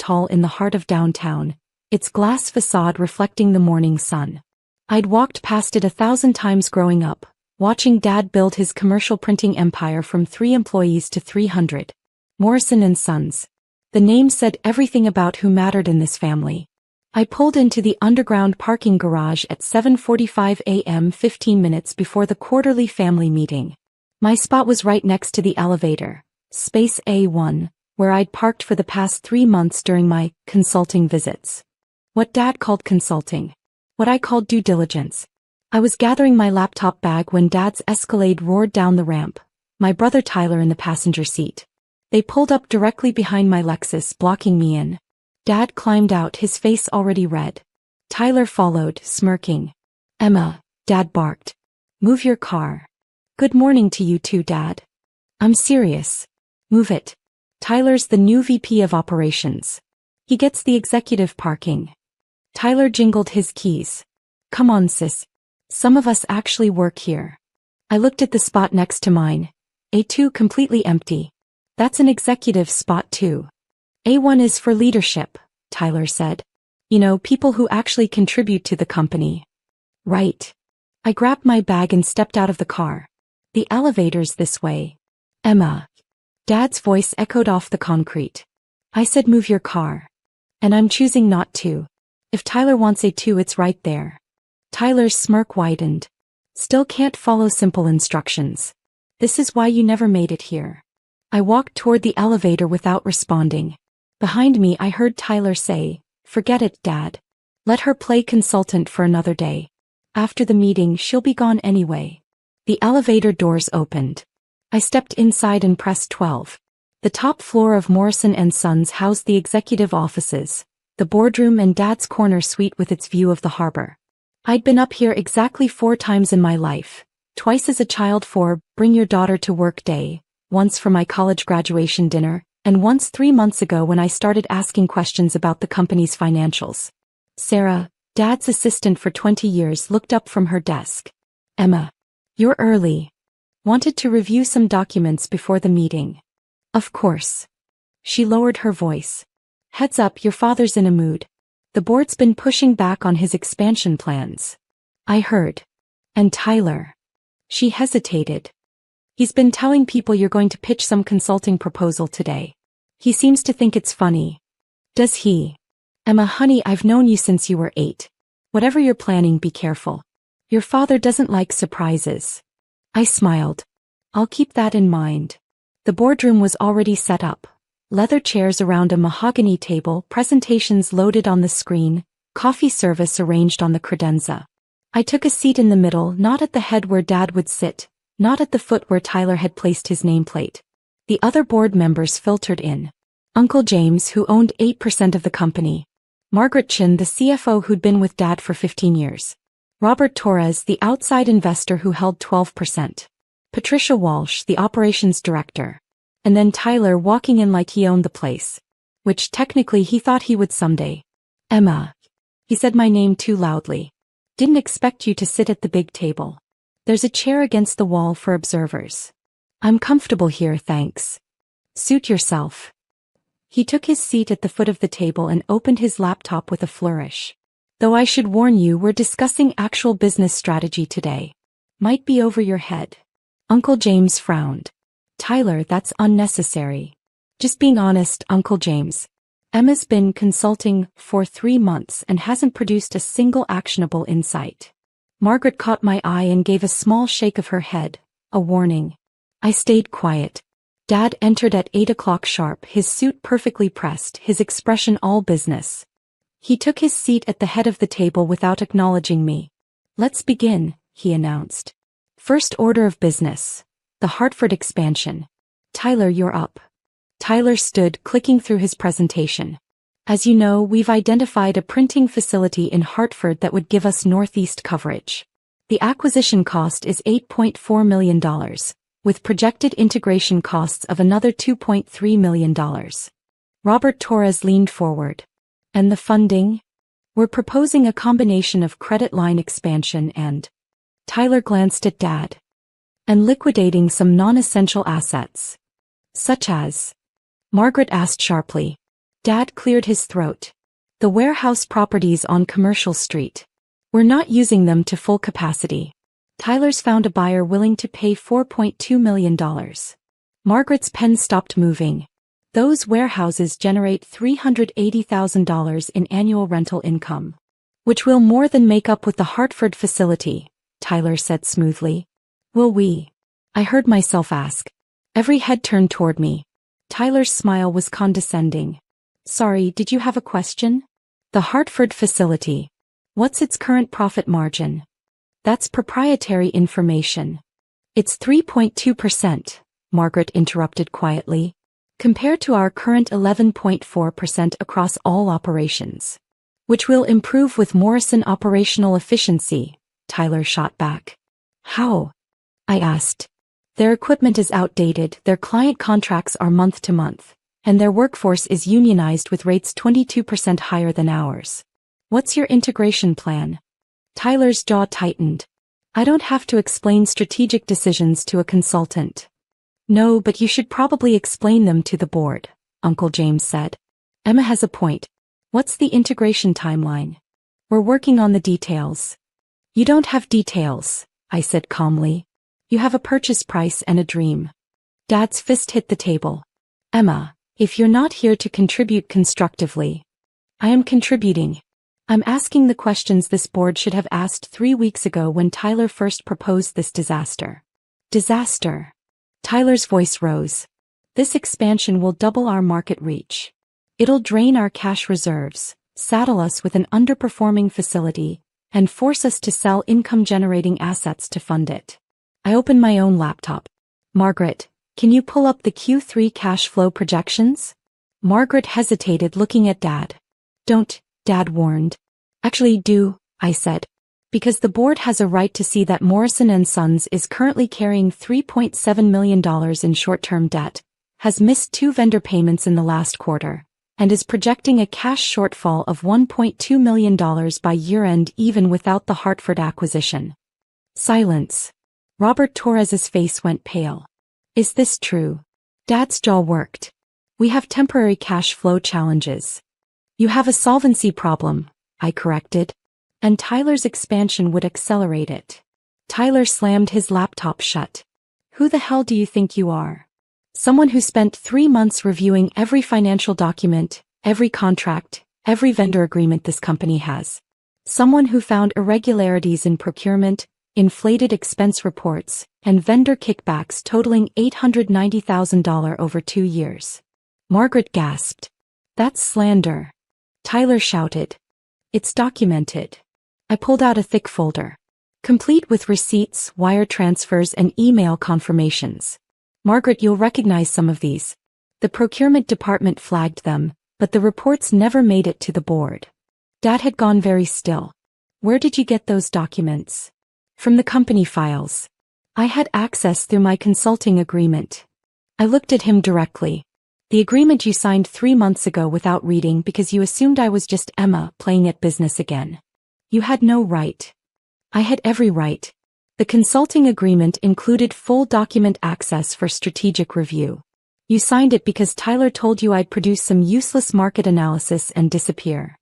hall in the heart of downtown, its glass facade reflecting the morning sun. I'd walked past it 1,000 times growing up, watching Dad build his commercial printing empire from 3 employees to 300. Morrison and Sons. The name said everything about who mattered in this family. I pulled into the underground parking garage at 7:45 a.m. 15 minutes before the quarterly family meeting. My spot was right next to the elevator, space A1, where I'd parked for the past 3 months during my consulting visits. What Dad called consulting. What I called due diligence. I was gathering my laptop bag when Dad's Escalade roared down the ramp, my brother Tyler in the passenger seat. They pulled up directly behind my Lexus, blocking me in. Dad climbed out, his face already red. Tyler followed, smirking. "Emma," Dad barked. "Move your car." "Good morning to you too, Dad." "I'm serious." "Move it." Tyler's the new VP of operations. He gets the executive parking. Tyler jingled his keys. "Come on, sis. Some of us actually work here." I looked at the spot next to mine. A2 completely empty. "That's an executive spot too." "A1 is for leadership," Tyler said. "You know, people who actually contribute to the company." "Right." I grabbed my bag and stepped out of the car. "The elevator's this way." "Emma." Dad's voice echoed off the concrete. "I said move your car. And I'm choosing not to. If Tyler wants A2, it's right there." Tyler's smirk widened. "Still can't follow simple instructions. This is why you never made it here." I walked toward the elevator without responding. Behind me I heard Tyler say, "Forget it, Dad. Let her play consultant for another day. After the meeting she'll be gone anyway." The elevator doors opened. I stepped inside and pressed 12. The top floor of Morrison and Sons housed the executive offices, the boardroom and Dad's corner suite with its view of the harbor. I'd been up here exactly 4 times in my life, twice as a child for Bring Your Daughter to Work Day, once for my college graduation dinner, and once 3 months ago when I started asking questions about the company's financials. Sarah, Dad's assistant for 20 years, looked up from her desk. "Emma, you're early. Wanted to review some documents before the meeting." "Of course." She lowered her voice. "Heads up, your father's in a mood. The board's been pushing back on his expansion plans." "I heard." "And Tyler." She hesitated. "He's been telling people you're going to pitch some consulting proposal today. He seems to think it's funny." "Does he?" "Emma, honey, I've known you since you were 8. Whatever you're planning, be careful. Your father doesn't like surprises." I smiled. "I'll keep that in mind." The boardroom was already set up. Leather chairs around a mahogany table, presentations loaded on the screen, coffee service arranged on the credenza. I took a seat in the middle, not at the head where Dad would sit, not at the foot where Tyler had placed his nameplate. The other board members filtered in. Uncle James, who owned 8% of the company. Margaret Chin, the CFO who'd been with Dad for 15 years. Robert Torres, the outside investor who held 12%. Patricia Walsh, the operations director. And then Tyler walking in like he owned the place. Which technically he thought he would someday. "Emma." He said my name too loudly. "Didn't expect you to sit at the big table. There's a chair against the wall for observers." "I'm comfortable here, thanks." "Suit yourself." He took his seat at the foot of the table and opened his laptop with a flourish. "Though I should warn you, we're discussing actual business strategy today. Might be over your head." Uncle James frowned. "Tyler, that's unnecessary." "Just being honest, Uncle James. Emma's been consulting for 3 months and hasn't produced a single actionable insight." Margaret caught my eye and gave a small shake of her head, a warning. I stayed quiet. Dad entered at 8 o'clock sharp, his suit perfectly pressed, his expression all business. He took his seat at the head of the table without acknowledging me. "Let's begin," he announced. "First order of business. The Hartford expansion. Tyler, you're up." Tyler stood, clicking through his presentation. "As you know, we've identified a printing facility in Hartford that would give us Northeast coverage. The acquisition cost is $8.4 million, with projected integration costs of another $2.3 million. Robert Torres leaned forward. "And the funding?" "We're proposing a combination of credit line expansion and..." Tyler glanced at Dad. "And liquidating some non-essential assets." "Such as?" Margaret asked sharply. Dad cleared his throat. The warehouse properties on Commercial Street. We're not using them to full capacity. Tyler's found a buyer willing to pay $4.2 million. Margaret's pen stopped moving. Those warehouses generate $380,000 in annual rental income, which will more than make up with the Hartford facility, Tyler said smoothly. Will we? I heard myself ask. Every head turned toward me. Tyler's smile was condescending. Sorry, did you have a question? The Hartford facility. What's its current profit margin? That's proprietary information. It's 3.2%, Margaret interrupted quietly, compared to our current 11.4% across all operations. Which will improve with Morrison operational efficiency, Tyler shot back. How? I asked. Their equipment is outdated, their client contracts are month to month, and their workforce is unionized with rates 22% higher than ours. What's your integration plan? Tyler's jaw tightened. I don't have to explain strategic decisions to a consultant. No, but you should probably explain them to the board, Uncle James said. Emma has a point. What's the integration timeline? We're working on the details. You don't have details, I said calmly. You have a purchase price and a dream. Dad's fist hit the table. Emma, if you're not here to contribute constructively. I am contributing. I'm asking the questions this board should have asked 3 weeks ago when Tyler first proposed this disaster. Disaster. Tyler's voice rose. This expansion will double our market reach. It'll drain our cash reserves, saddle us with an underperforming facility, and force us to sell income-generating assets to fund it. I opened my own laptop. Margaret, can you pull up the Q3 cash flow projections? Margaret hesitated, looking at Dad. Don't, Dad warned. Actually do, I said. Because the board has a right to see that Morrison & Sons is currently carrying $3.7 million in short-term debt, has missed 2 vendor payments in the last quarter, and is projecting a cash shortfall of $1.2 million by year-end even without the Hartford acquisition. Silence. Robert Torres's face went pale. Is this true? Dad's jaw worked. We have temporary cash flow challenges. You have a solvency problem, I corrected. And Tyler's expansion would accelerate it. Tyler slammed his laptop shut. Who the hell do you think you are? Someone who spent 3 months reviewing every financial document, every contract, every vendor agreement this company has. Someone who found irregularities in procurement, inflated expense reports, and vendor kickbacks totaling $890,000 over 2 years. Margaret gasped. That's slander. Tyler shouted. It's documented. I pulled out a thick folder, complete with receipts, wire transfers, and email confirmations. Margaret, you'll recognize some of these. The procurement department flagged them, but the reports never made it to the board. Dad had gone very still. Where did you get those documents? From the company files. I had access through my consulting agreement. I looked at him directly. The agreement you signed 3 months ago without reading because you assumed I was just Emma playing at business again. You had no right. I had every right. The consulting agreement included full document access for strategic review. You signed it because Tyler told you I'd produce some useless market analysis and disappear.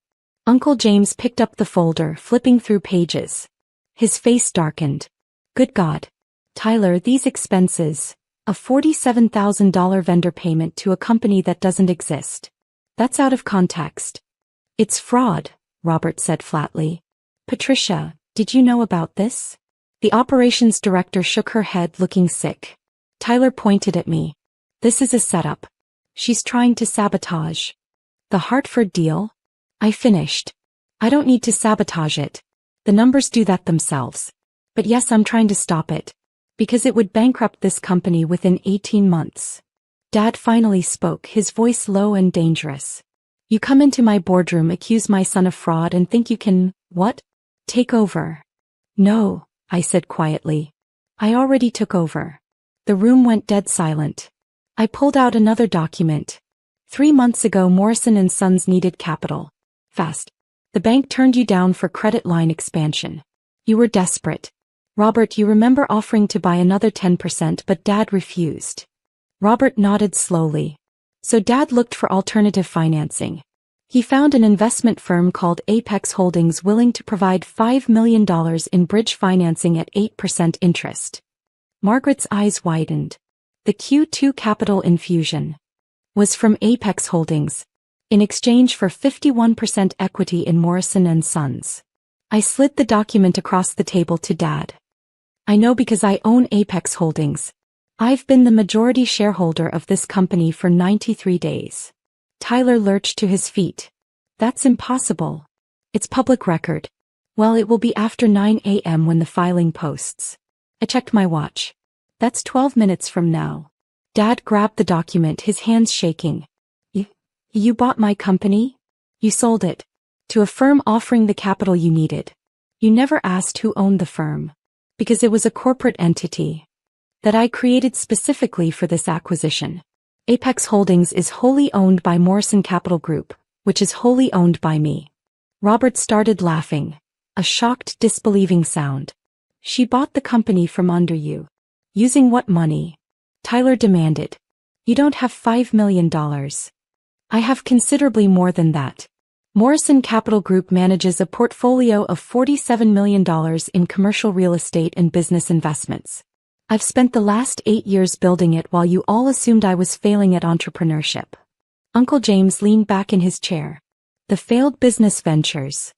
Uncle James picked up the folder, flipping through pages. His face darkened. Good God. Tyler, these expenses. A $47,000 vendor payment to a company that doesn't exist. That's out of context. It's fraud, Robert said flatly. Patricia, did you know about this? The operations director shook her head, looking sick. Tyler pointed at me. This is a setup. She's trying to sabotage. The Hartford deal? I finished. I don't need to sabotage it. The numbers do that themselves. But yes, I'm trying to stop it. Because it would bankrupt this company within 18 months. Dad finally spoke, his voice low and dangerous. You come into my boardroom, accuse my son of fraud, and think you can, what? Take over. No, I said quietly. I already took over. The room went dead silent. I pulled out another document. 3 months ago, Morrison & Sons needed capital. Fast. The bank turned you down for credit line expansion. You were desperate. Robert, you remember offering to buy another 10%, but Dad refused. Robert nodded slowly. So Dad looked for alternative financing. He found an investment firm called Apex Holdings willing to provide $5 million in bridge financing at 8% interest. Margaret's eyes widened. The Q2 capital infusion was from Apex Holdings, in exchange for 51% equity in Morrison and Sons. I slid the document across the table to Dad. I know because I own Apex Holdings. I've been the majority shareholder of this company for 93 days. Tyler lurched to his feet. That's impossible. It's public record. Well, it will be after 9 a.m. when the filing posts. I checked my watch. That's 12 minutes from now. Dad grabbed the document, his hands shaking. You bought my company? You sold it to a firm offering the capital you needed. You never asked who owned the firm. Because it was a corporate entity that I created specifically for this acquisition. Apex Holdings is wholly owned by Morrison Capital Group, which is wholly owned by me. Robert started laughing, a shocked, disbelieving sound. She bought the company from under you. Using what money? Tyler demanded. You don't have $5 million. I have considerably more than that. Morrison Capital Group manages a portfolio of $47 million in commercial real estate and business investments. I've spent the last 8 years building it while you all assumed I was failing at entrepreneurship. Uncle James leaned back in his chair. The failed business ventures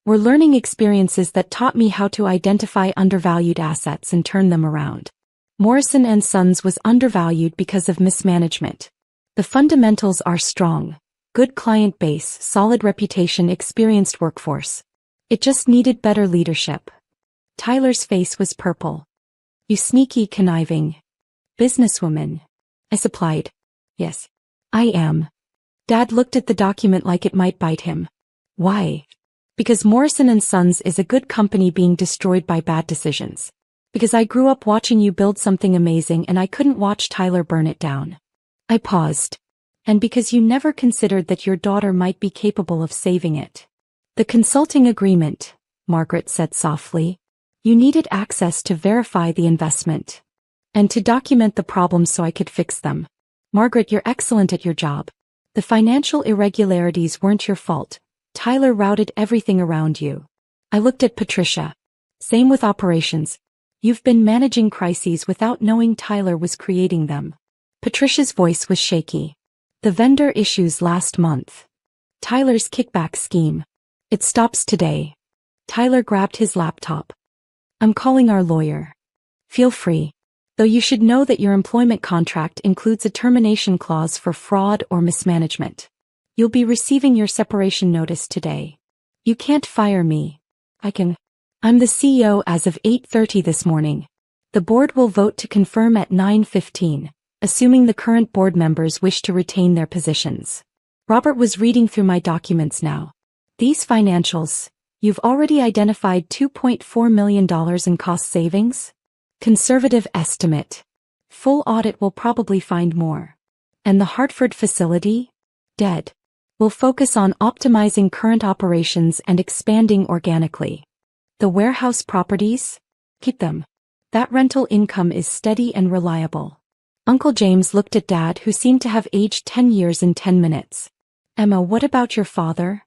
were learning experiences that taught me how to identify undervalued assets and turn them around. Morrison and Sons was undervalued because of mismanagement. The fundamentals are strong. Good client base, solid reputation, experienced workforce. It just needed better leadership. Tyler's face was purple. You sneaky, conniving businesswoman. I supplied. Yes, I am. Dad looked at the document like it might bite him. Why? Because Morrison and Sons is a good company being destroyed by bad decisions. Because I grew up watching you build something amazing and I couldn't watch Tyler burn it down. I paused. And because you never considered that your daughter might be capable of saving it. The consulting agreement, Margaret said softly. You needed access to verify the investment. And to document the problems so I could fix them. Margaret, you're excellent at your job. The financial irregularities weren't your fault. Tyler routed everything around you. I looked at Patricia. Same with operations. You've been managing crises without knowing Tyler was creating them. Patricia's voice was shaky. The vendor issues last month. Tyler's kickback scheme. It stops today. Tyler grabbed his laptop. I'm calling our lawyer. Feel free. Though you should know that your employment contract includes a termination clause for fraud or mismanagement. You'll be receiving your separation notice today. You can't fire me. I can. I'm the CEO as of 8:30 this morning. The board will vote to confirm at 9:15, assuming the current board members wish to retain their positions. Robert was reading through my documents now. These financials. You've already identified $2.4 million in cost savings? Conservative estimate. Full audit will probably find more. And the Hartford facility? Dead. We'll focus on optimizing current operations and expanding organically. The warehouse properties? Keep them. That rental income is steady and reliable. Uncle James looked at Dad, who seemed to have aged 10 years in 10 minutes. Emma, what about your father?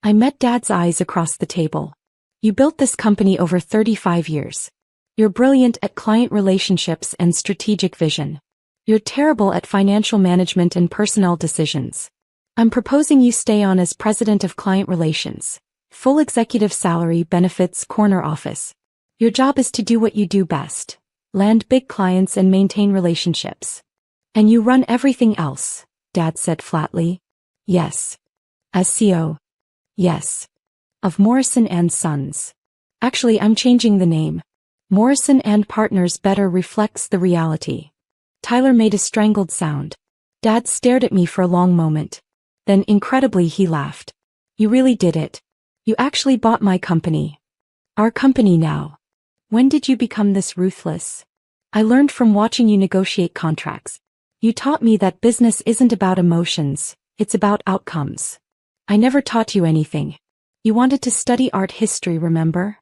I met Dad's eyes across the table. You built this company over 35 years. You're brilliant at client relationships and strategic vision. You're terrible at financial management and personnel decisions. I'm proposing you stay on as president of client relations. Full executive salary, benefits, corner office. Your job is to do what you do best. Land big clients and maintain relationships. And you run everything else, Dad said flatly. Yes. As CEO. Yes. Of Morrison and Sons. Actually, I'm changing the name. Morrison and Partners better reflects the reality. Tyler made a strangled sound. Dad stared at me for a long moment. Then incredibly he laughed. You really did it. You actually bought my company. Our company now. When did you become this ruthless? I learned from watching you negotiate contracts. You taught me that business isn't about emotions, it's about outcomes. I never taught you anything. You wanted to study art history, remember?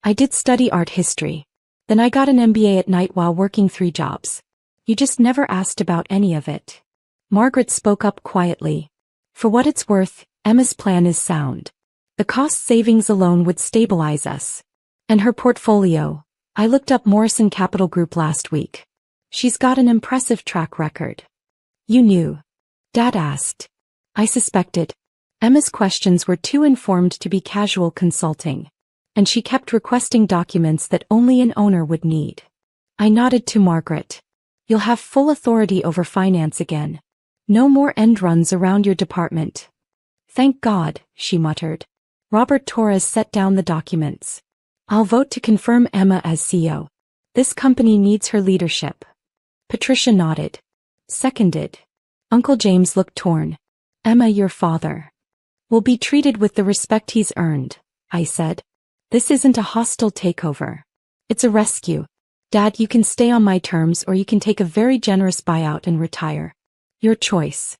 I did study art history. Then I got an MBA at night while working 3 jobs. You just never asked about any of it. Margaret spoke up quietly. For what it's worth, Emma's plan is sound. The cost savings alone would stabilize us. And her portfolio. I looked up Morrison Capital Group last week. She's got an impressive track record. You knew? Dad asked. I suspected. Emma's questions were too informed to be casual consulting. And she kept requesting documents that only an owner would need. I nodded to Margaret. You'll have full authority over finance again. No more end runs around your department. Thank God, she muttered. Robert Torres set down the documents. I'll vote to confirm Emma as CEO. This company needs her leadership. Patricia nodded. Seconded. Uncle James looked torn. Emma, your father will be treated with the respect he's earned, I said. This isn't a hostile takeover. It's a rescue. Dad, you can stay on my terms or you can take a very generous buyout and retire. Your choice.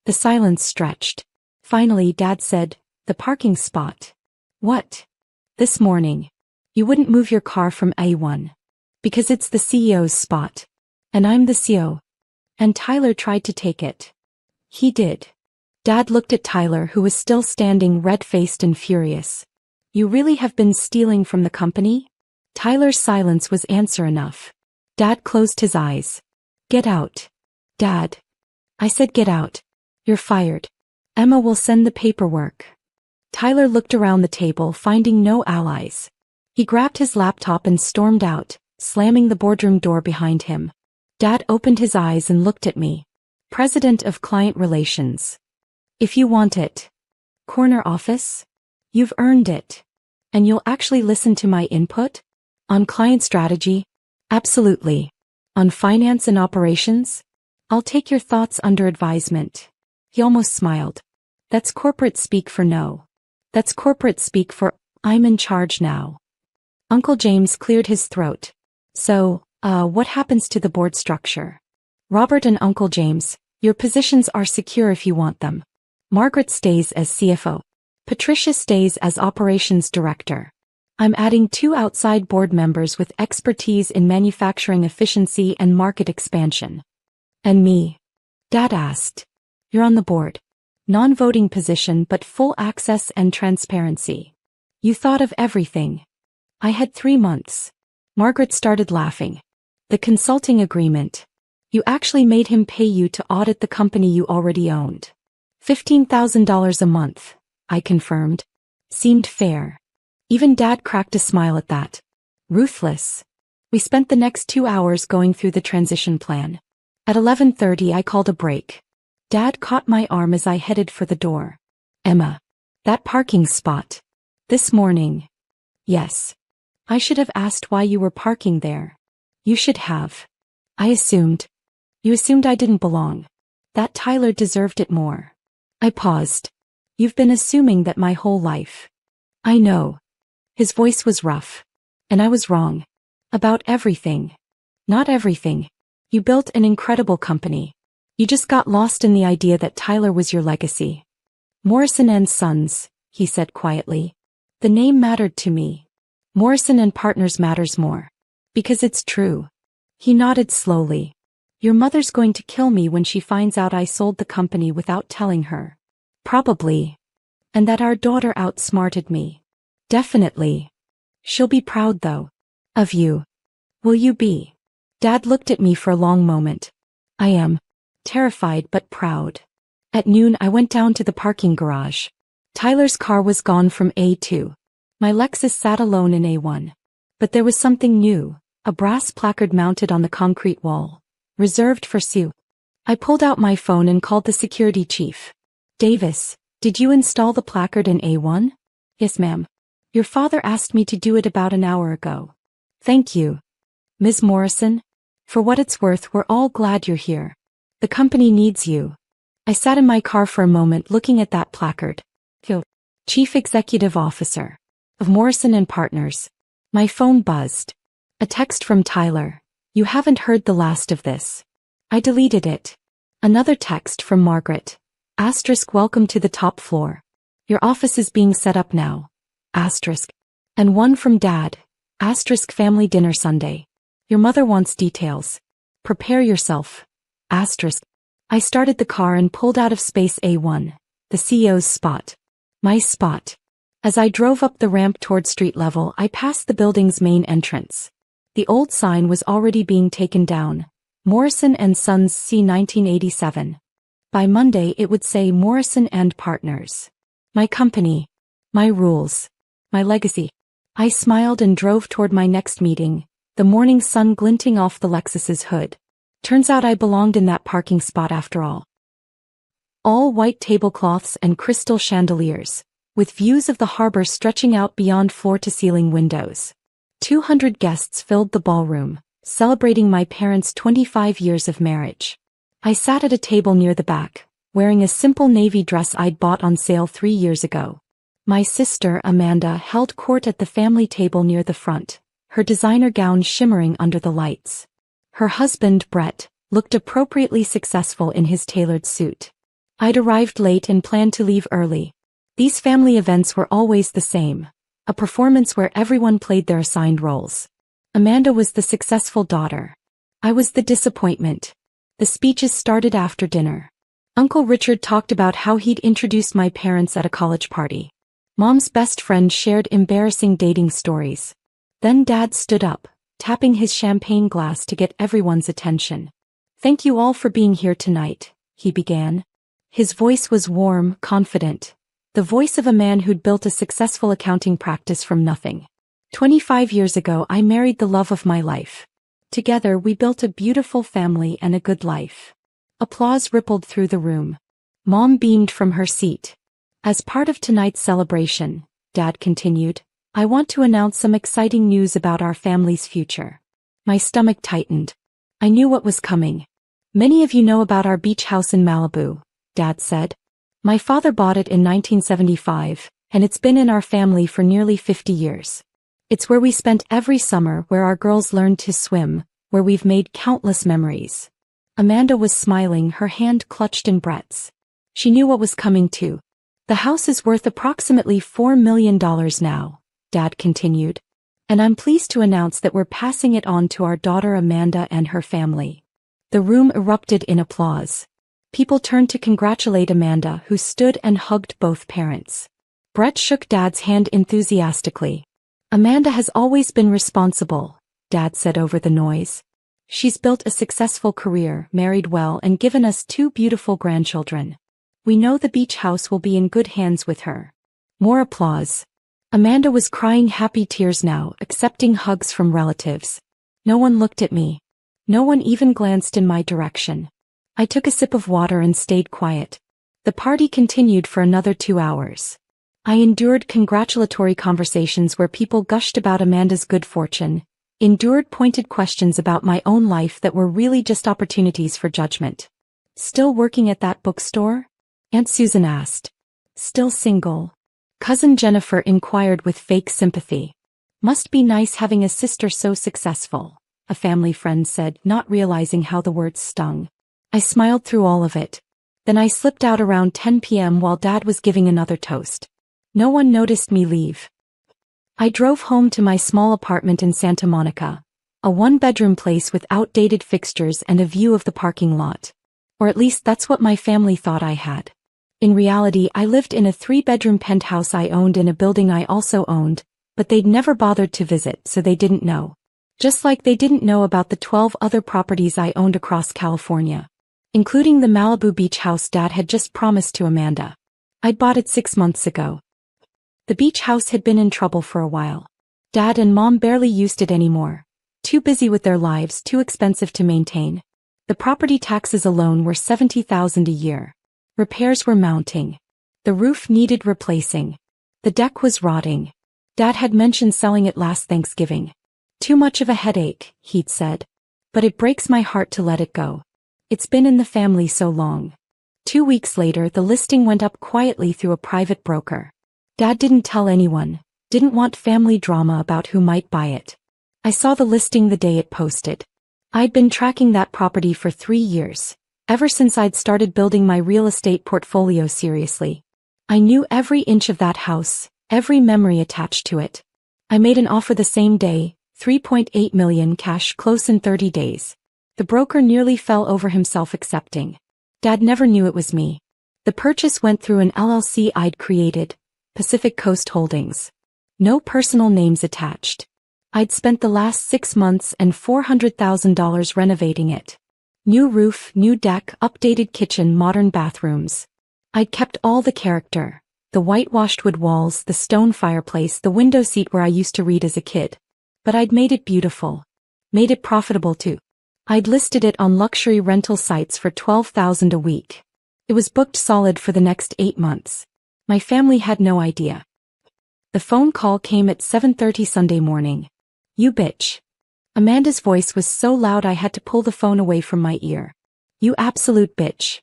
The silence stretched. Finally, Dad said, the parking spot. What? This morning. You wouldn't move your car from A1. Because it's the CEO's spot. And I'm the CEO. And Tyler tried to take it. He did. Dad looked at Tyler, who was still standing red-faced and furious. You really have been stealing from the company? Tyler's silence was answer enough. Dad closed his eyes. Get out. Dad. I said get out. You're fired. Emma will send the paperwork. Tyler looked around the table, finding no allies. He grabbed his laptop and stormed out, slamming the boardroom door behind him. Dad opened his eyes and looked at me. President of Client Relations. If you want it. Corner office? You've earned it. And you'll actually listen to my input? On client strategy? Absolutely. On finance and operations? I'll take your thoughts under advisement. He almost smiled. That's corporate speak for no. That's corporate speak for, I'm in charge now. Uncle James cleared his throat. So, what happens to the board structure? Robert and Uncle James, your positions are secure if you want them. Margaret stays as CFO. Patricia stays as operations director. I'm adding 2 outside board members with expertise in manufacturing efficiency and market expansion. And me? Dad asked. You're on the board. Non-voting position but full access and transparency. You thought of everything. I had 3 months. Margaret started laughing. The consulting agreement. You actually made him pay you to audit the company you already owned. $15,000 a month, I confirmed. Seemed fair. Even Dad cracked a smile at that. Ruthless. We spent the next 2 hours going through the transition plan. At 11:30 I called a break. Dad caught my arm as I headed for the door. Emma. That parking spot. This morning. Yes. I should have asked why you were parking there. You should have. I assumed. You assumed I didn't belong. That Tyler deserved it more. I paused. You've been assuming that my whole life. I know. His voice was rough. And I was wrong. About everything. Not everything. You built an incredible company. You just got lost in the idea that Tyler was your legacy. Morrison and Sons, he said quietly. The name mattered to me. Morrison and Partners matters more. Because it's true. He nodded slowly. Your mother's going to kill me when she finds out I sold the company without telling her. Probably. And that our daughter outsmarted me. Definitely. She'll be proud though. Of you. Will you be? Dad looked at me for a long moment. I am. Terrified but proud. At noon I went down to the parking garage. Tyler's car was gone from A2. My Lexus sat alone in A1. But there was something new, a brass placard mounted on the concrete wall. Reserved for Sue. I pulled out my phone and called the security chief. Davis, did you install the placard in A1? Yes, ma'am. Your father asked me to do it about an hour ago. Thank you. Ms. Morrison? For what it's worth, we're all glad you're here. The company needs you. I sat in my car for a moment looking at that placard. Chief Executive Officer of Morrison and Partners. My phone buzzed. A text from Tyler. You haven't heard the last of this. I deleted it. Another text from Margaret. Asterisk welcome to the top floor. Your office is being set up now. Asterisk. And one from Dad. Asterisk family dinner Sunday. Your mother wants details. Prepare yourself. Asterisk. I started the car and pulled out of space A1, the CEO's spot. My spot. As I drove up the ramp toward street level, I passed the building's main entrance. The old sign was already being taken down. Morrison and Sons C 1987. By Monday it would say Morrison and Partners. My company. My rules. My legacy. I smiled and drove toward my next meeting, the morning sun glinting off the Lexus's hood. Turns out I belonged in that parking spot after all. All white tablecloths and crystal chandeliers, with views of the harbor stretching out beyond floor-to-ceiling windows. 200 guests filled the ballroom, celebrating my parents' 25 years of marriage. I sat at a table near the back, wearing a simple navy dress I'd bought on sale 3 years ago. My sister, Amanda, held court at the family table near the front, her designer gown shimmering under the lights. Her husband, Brett, looked appropriately successful in his tailored suit. I'd arrived late and planned to leave early. These family events were always the same, a performance where everyone played their assigned roles. Amanda was the successful daughter. I was the disappointment. The speeches started after dinner. Uncle Richard talked about how he'd introduced my parents at a college party. Mom's best friend shared embarrassing dating stories. Then Dad stood up, tapping his champagne glass to get everyone's attention. "Thank you all for being here tonight," he began. His voice was warm, confident. The voice of a man who'd built a successful accounting practice from nothing. 25 years ago I married the love of my life. Together we built a beautiful family and a good life. Applause rippled through the room. Mom beamed from her seat. "As part of tonight's celebration," Dad continued, "I want to announce some exciting news about our family's future." My stomach tightened. I knew what was coming. "Many of you know about our beach house in Malibu," Dad said. "My father bought it in 1975, and it's been in our family for nearly 50 years. It's where we spent every summer, where our girls learned to swim, where we've made countless memories." Amanda was smiling, her hand clutched in Brett's. She knew what was coming too. "The house is worth approximately $4 million now," Dad continued. "And I'm pleased to announce that we're passing it on to our daughter Amanda and her family." The room erupted in applause. People turned to congratulate Amanda, who stood and hugged both parents. Brett shook Dad's hand enthusiastically. "Amanda has always been responsible," Dad said over the noise. "She's built a successful career, married well, and given us 2 beautiful grandchildren. We know the beach house will be in good hands with her." More applause. Amanda was crying happy tears now, accepting hugs from relatives. No one looked at me. No one even glanced in my direction. I took a sip of water and stayed quiet. The party continued for another 2 hours. I endured congratulatory conversations where people gushed about Amanda's good fortune, endured pointed questions about my own life that were really just opportunities for judgment. "Still working at that bookstore?" Aunt Susan asked. "Still single?" Cousin Jennifer inquired with fake sympathy. "Must be nice having a sister so successful," a family friend said, not realizing how the words stung. I smiled through all of it. Then I slipped out around 10 p.m. while Dad was giving another toast. No one noticed me leave. I drove home to my small apartment in Santa Monica, a 1-bedroom place with outdated fixtures and a view of the parking lot. Or at least that's what my family thought I had. In reality, I lived in a 3-bedroom penthouse I owned in a building I also owned, but they'd never bothered to visit, so they didn't know. Just like they didn't know about the 12 other properties I owned across California, including the Malibu beach house Dad had just promised to Amanda. I'd bought it 6 months ago. The beach house had been in trouble for a while. Dad and Mom barely used it anymore. Too busy with their lives, too expensive to maintain. The property taxes alone were $70,000 a year. Repairs were mounting. The roof needed replacing. The deck was rotting. Dad had mentioned selling it last Thanksgiving. "Too much of a headache," he'd said. "But it breaks my heart to let it go. It's been in the family so long." 2 weeks later, the listing went up quietly through a private broker. Dad didn't tell anyone, didn't want family drama about who might buy it. I saw the listing the day it posted. I'd been tracking that property for 3 years. Ever since I'd started building my real estate portfolio seriously. I knew every inch of that house, every memory attached to it. I made an offer the same day, $3.8 million cash, close in 30 days. The broker nearly fell over himself accepting. Dad never knew it was me. The purchase went through an LLC I'd created, Pacific Coast Holdings. No personal names attached. I'd spent the last 6 months and $400,000 renovating it. New roof, new deck, updated kitchen, modern bathrooms. I'd kept all the character. The whitewashed wood walls, the stone fireplace, the window seat where I used to read as a kid. But I'd made it beautiful. Made it profitable too. I'd listed it on luxury rental sites for $12,000 a week. It was booked solid for the next 8 months. My family had no idea. The phone call came at 7:30 Sunday morning. You bitch. Amanda's voice was so loud I had to pull the phone away from my ear. You absolute bitch.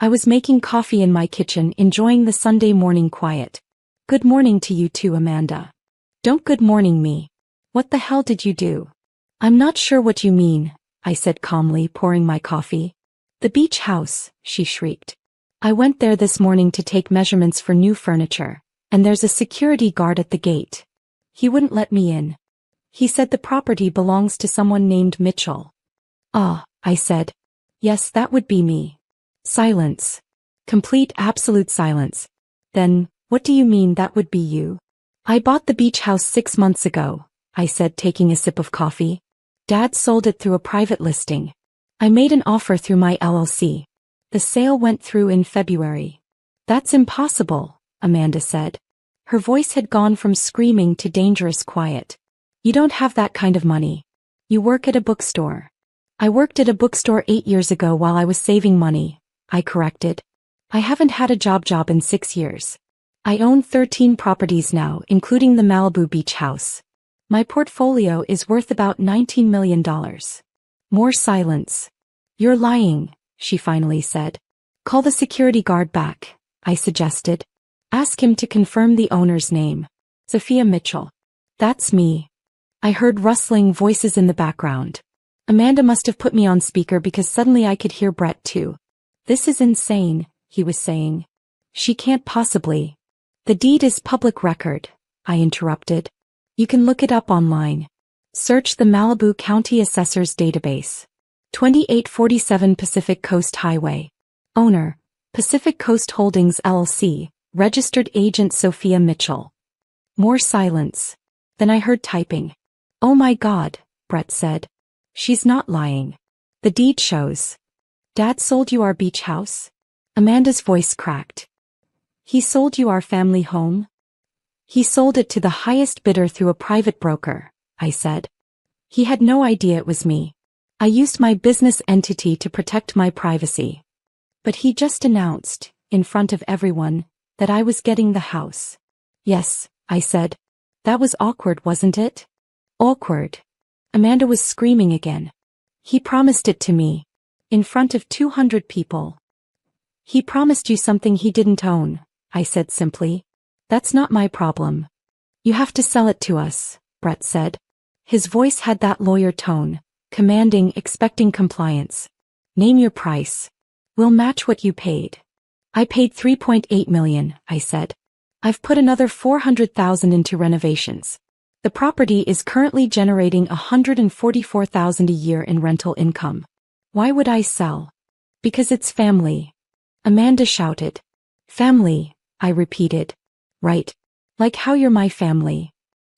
I was making coffee in my kitchen, enjoying the Sunday morning quiet. Good morning to you too, Amanda. Don't good morning me. What the hell did you do? I'm not sure what you mean, I said calmly, pouring my coffee. The beach house, she shrieked. I went there this morning to take measurements for new furniture, and there's a security guard at the gate. He wouldn't let me in. He said the property belongs to someone named Mitchell. Ah, I said. Yes, that would be me. Silence. Complete absolute silence. Then, what do you mean that would be you? I bought the beach house 6 months ago, I said, taking a sip of coffee. Dad sold it through a private listing. I made an offer through my LLC. The sale went through in February. That's impossible, Amanda said. Her voice had gone from screaming to dangerous quiet. You don't have that kind of money. You work at a bookstore. I worked at a bookstore 8 years ago while I was saving money, I corrected. I haven't had a job in 6 years. I own 13 properties now, including the Malibu beach house. My portfolio is worth about $19 million. More silence. You're lying, she finally said. Call the security guard back, I suggested. Ask him to confirm the owner's name. Sophia Mitchell. That's me. I heard rustling voices in the background. Amanda must have put me on speaker because suddenly I could hear Brett too. This is insane, he was saying. She can't possibly. The deed is public record, I interrupted. You can look it up online. Search the Malibu County Assessor's database. 2847 Pacific Coast Highway. Owner, Pacific Coast Holdings LLC, registered agent Sophia Mitchell. More silence. Then I heard typing. Oh my God, Brett said. She's not lying. The deed shows. Dad sold you our beach house? Amanda's voice cracked. He sold you our family home? He sold it to the highest bidder through a private broker, I said. He had no idea it was me. I used my business entity to protect my privacy. But he just announced, in front of everyone, that I was getting the house. Yes, I said. That was awkward, wasn't it? Awkward. Amanda was screaming again. He promised it to me. In front of 200 people. He promised you something he didn't own, I said simply. That's not my problem. You have to sell it to us, Brett said. His voice had that lawyer tone, commanding, expecting compliance. Name your price. We'll match what you paid. I paid $3.8 million, I said. I've put another $400,000 into renovations. The property is currently generating $144,000 a year in rental income. Why would I sell? Because it's family. Amanda shouted. Family, I repeated. Right. Like how you're my family.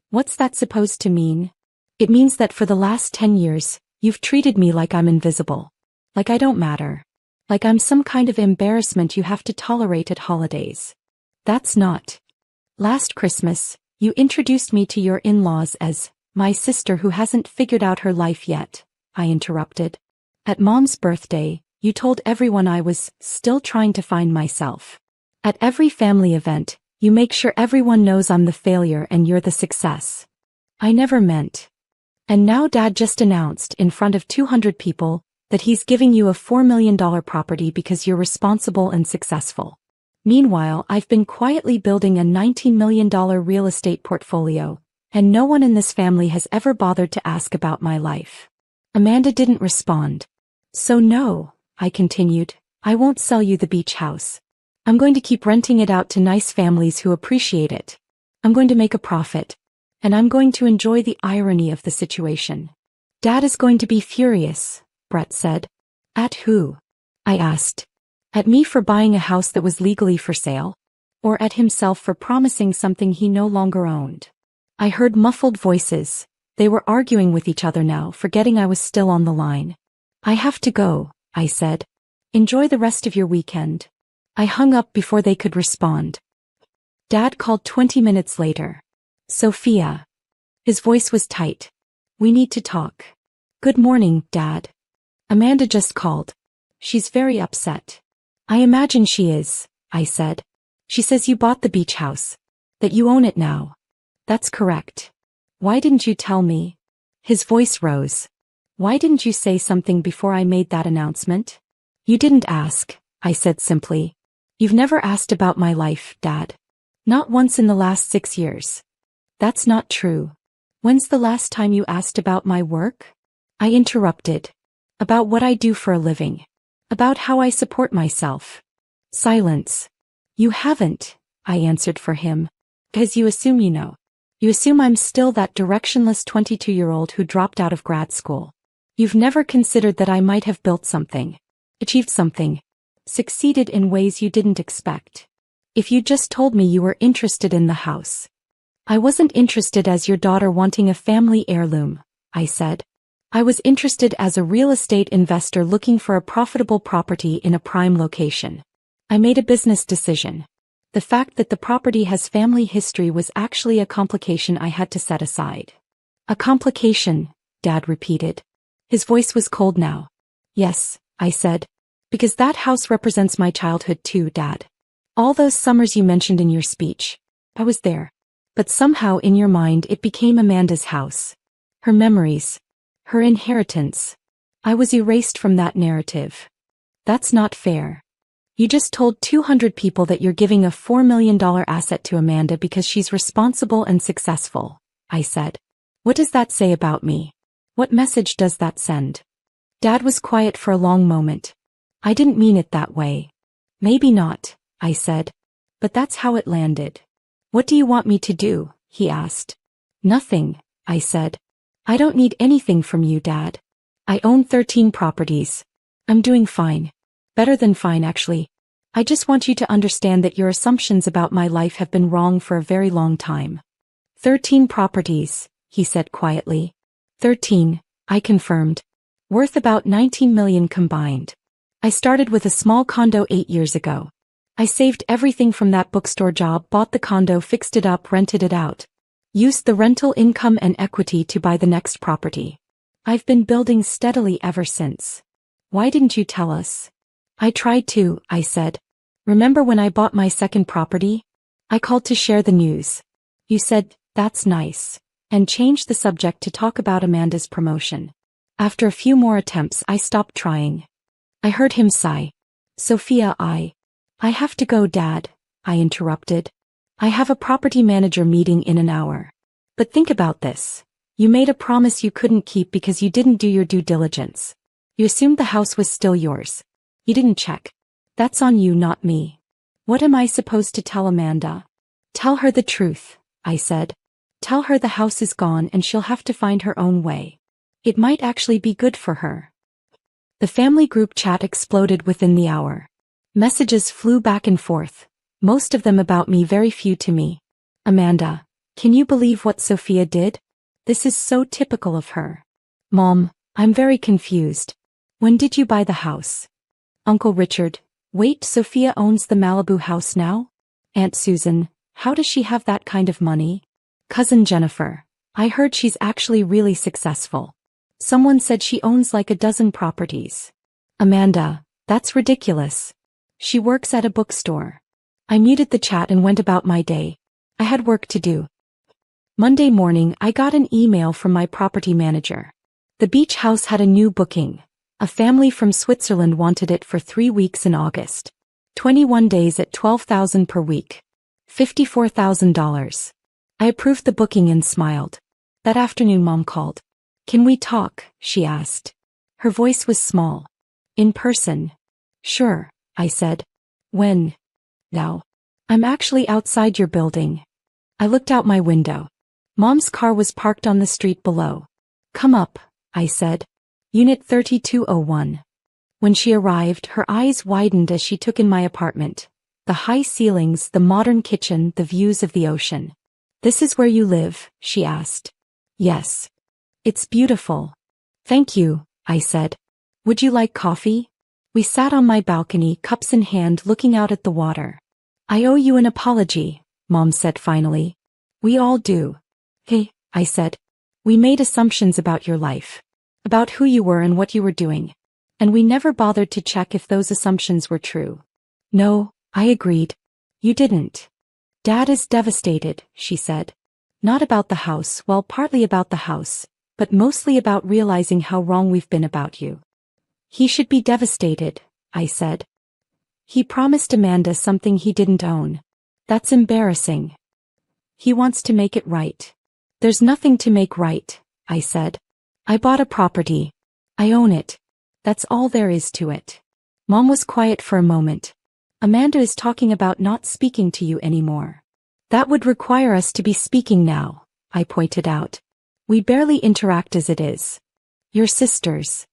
What's that supposed to mean? It means that for the last 10 years, you've treated me like I'm invisible. Like I don't matter. Like I'm some kind of embarrassment you have to tolerate at holidays. That's not. Last Christmas, you introduced me to your in-laws as my sister who hasn't figured out her life yet, I interrupted. At Mom's birthday, you told everyone I was still trying to find myself. At every family event, you make sure everyone knows I'm the failure and you're the success. I never meant. And now Dad just announced in front of 200 people that he's giving you a $4 million property because you're responsible and successful. Meanwhile, I've been quietly building a $19 million real estate portfolio, and no one in this family has ever bothered to ask about my life. Amanda didn't respond. So no, I continued, I won't sell you the beach house. I'm going to keep renting it out to nice families who appreciate it. I'm going to make a profit. And I'm going to enjoy the irony of the situation. Dad is going to be furious, Brett said. At who? I asked. At me for buying a house that was legally for sale? Or at himself for promising something he no longer owned? I heard muffled voices. They were arguing with each other now, forgetting I was still on the line. I have to go, I said. Enjoy the rest of your weekend. I hung up before they could respond. Dad called 20 minutes later. Sophia. His voice was tight. We need to talk. Good morning, Dad. Amanda just called. She's very upset. I imagine she is, I said. She says you bought the beach house. That you own it now. That's correct. Why didn't you tell me? His voice rose. Why didn't you say something before I made that announcement? You didn't ask, I said simply. You've never asked about my life, Dad. Not once in the last 6 years. That's not true. When's the last time you asked about my work? I interrupted. About what I do for a living. About how I support myself. Silence. You haven't, I answered for him. Because you assume you know. You assume I'm still that directionless 22-year-old who dropped out of grad school. You've never considered that I might have built something. Achieved something. Succeeded in ways you didn't expect. If you just told me you were interested in the house. I wasn't interested as your daughter wanting a family heirloom, I said. I was interested as a real estate investor looking for a profitable property in a prime location. I made a business decision. The fact that the property has family history was actually a complication I had to set aside. A complication, Dad repeated. His voice was cold now. Yes, I said. Because that house represents my childhood too, Dad. All those summers you mentioned in your speech. I was there. But somehow in your mind it became Amanda's house. Her memories. Her inheritance. I was erased from that narrative. That's not fair. You just told 200 people that you're giving a $4 million asset to Amanda because she's responsible and successful, I said. What does that say about me? What message does that send? Dad was quiet for a long moment. I didn't mean it that way. Maybe not, I said. But that's how it landed. What do you want me to do? He asked. Nothing, I said. I don't need anything from you, Dad. I own 13 properties. I'm doing fine. Better than fine, actually. I just want you to understand that your assumptions about my life have been wrong for a very long time. 13 properties, he said quietly. 13, I confirmed. Worth about 19 million combined. I started with a small condo 8 years ago. I saved everything from that bookstore job, bought the condo, fixed it up, rented it out. Used the rental income and equity to buy the next property. I've been building steadily ever since. Why didn't you tell us? I tried to, I said. Remember when I bought my second property? I called to share the news. You said, that's nice, and changed the subject to talk about Amanda's promotion. After a few more attempts, I stopped trying. I heard him sigh. Sophia, I have to go, Dad, I interrupted. I have a property manager meeting in an hour. But think about this. You made a promise you couldn't keep because you didn't do your due diligence. You assumed the house was still yours. You didn't check. That's on you, not me. What am I supposed to tell Amanda? Tell her the truth, I said. Tell her the house is gone and she'll have to find her own way. It might actually be good for her. The family group chat exploded within the hour. Messages flew back and forth, most of them about me, very few to me. Amanda, can you believe what Sophia did? This is so typical of her. Mom, I'm very confused. When did you buy the house? Uncle Richard, wait, Sophia owns the Malibu house now? Aunt Susan, how does she have that kind of money? Cousin Jennifer, I heard she's actually really successful. Someone said she owns like a dozen properties. Amanda, that's ridiculous. She works at a bookstore. I muted the chat and went about my day. I had work to do. Monday morning, I got an email from my property manager. The beach house had a new booking. A family from Switzerland wanted it for 3 weeks in August. 21 days at $12,000 per week. $54,000. I approved the booking and smiled. That afternoon, Mom called. Can we talk? She asked. Her voice was small. In person. Sure, I said. When? Now. I'm actually outside your building. I looked out my window. Mom's car was parked on the street below. Come up, I said. Unit 3201. When she arrived, her eyes widened as she took in my apartment. The high ceilings, the modern kitchen, the views of the ocean. "This is where you live?" she asked. "Yes. It's beautiful." "Thank you," I said. "Would you like coffee?" We sat on my balcony, cups in hand, looking out at the water. "I owe you an apology," Mom said finally. "We all do." "Hey," I said. "We made assumptions about your life. About who you were and what you were doing. And we never bothered to check if those assumptions were true." "No," I agreed. "You didn't." "Dad is devastated," she said. "Not about the house, well, partly about the house, but mostly about realizing how wrong we've been about you." "He should be devastated," I said. "He promised Amanda something he didn't own. That's embarrassing. He wants to make it right." "There's nothing to make right," I said. "I bought a property. I own it. That's all there is to it." Mom was quiet for a moment. "Amanda is talking about not speaking to you anymore." "That would require us to be speaking now," I pointed out. "We barely interact as it is." "You're sisters."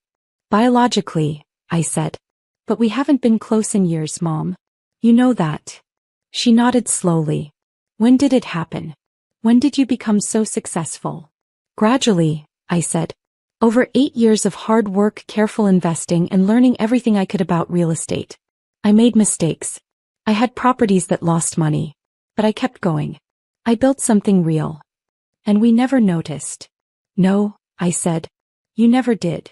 "Biologically," I said. "But we haven't been close in years, Mom. You know that." She nodded slowly. "When did it happen? When did you become so successful?" "Gradually," I said. "Over 8 years of hard work, careful investing, and learning everything I could about real estate. I made mistakes. I had properties that lost money. But I kept going. I built something real. And we never noticed." "No," I said. "You never did."